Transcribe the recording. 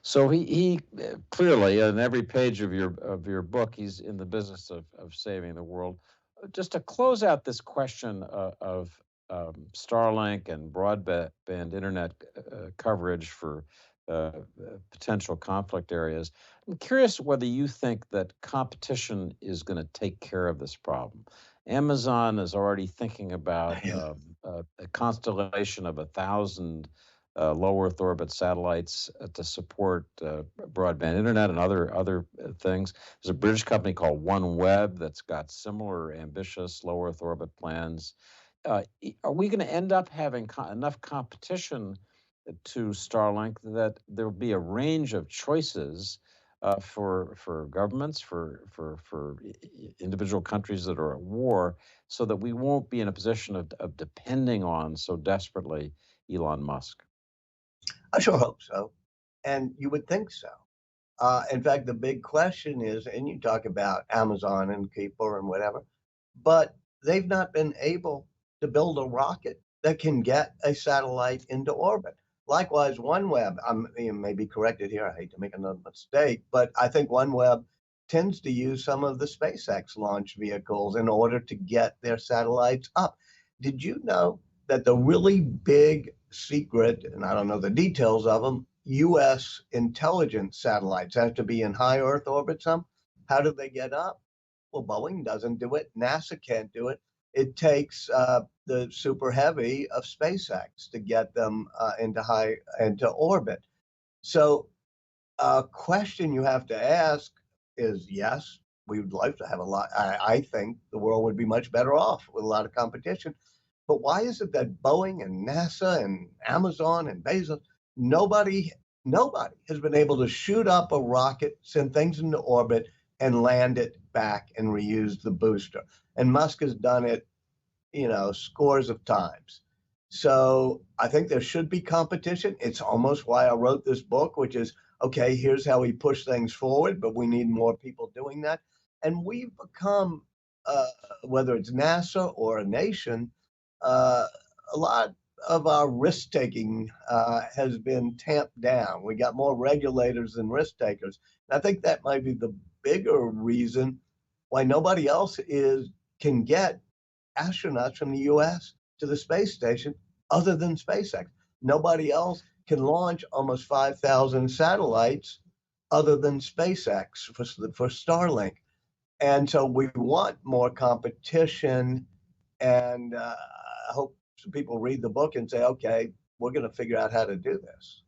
So he clearly, in every page of your book, he's in the business of saving the world. Just to close out this question of Starlink and broadband internet coverage for potential conflict areas, I'm curious whether you think that competition is going to take care of this problem. Amazon is already thinking about a constellation of 1,000 low Earth orbit satellites to support broadband internet and other things. There's a British company called OneWeb that's got similar ambitious low Earth orbit plans. Are we going to end up having enough competition to Starlink that there will be a range of choices for governments, for individual countries that are at war, so that we won't be in a position of depending on so desperately Elon Musk? I sure hope so. And you would think so. In fact, the big question is, and you talk about Amazon and people and whatever, but they've not been able to build a rocket that can get a satellite into orbit. Likewise, OneWeb, you may be corrected here. I hate to make another mistake, but I think OneWeb tends to use some of the SpaceX launch vehicles in order to get their satellites up. Did you know that the really big secret, and I don't know the details of them, US intelligence satellites have to be in high Earth orbit some? How do they get up? Well, Boeing doesn't do it. NASA can't do it. It takes the super heavy of SpaceX to get them into orbit. So a question you have to ask is, yes, we would like to have a lot. I think the world would be much better off with a lot of competition. But why is it that Boeing and NASA and Amazon and Bezos, nobody, nobody has been able to shoot up a rocket, send things into orbit, and land it back and reuse the booster? And Musk has done it, scores of times. So I think there should be competition. It's almost why I wrote this book, which is, okay, here's how we push things forward, but we need more people doing that. And we've become, whether it's NASA or a nation, uh, a lot of our risk taking has been tamped down. We got more regulators than risk takers. And I think that might be the bigger reason why nobody else can get astronauts from the US to the space station other than SpaceX. Nobody else can launch almost 5,000 satellites other than SpaceX for Starlink. And so we want more competition. And I hope some people read the book and say, okay, we're going to figure out how to do this.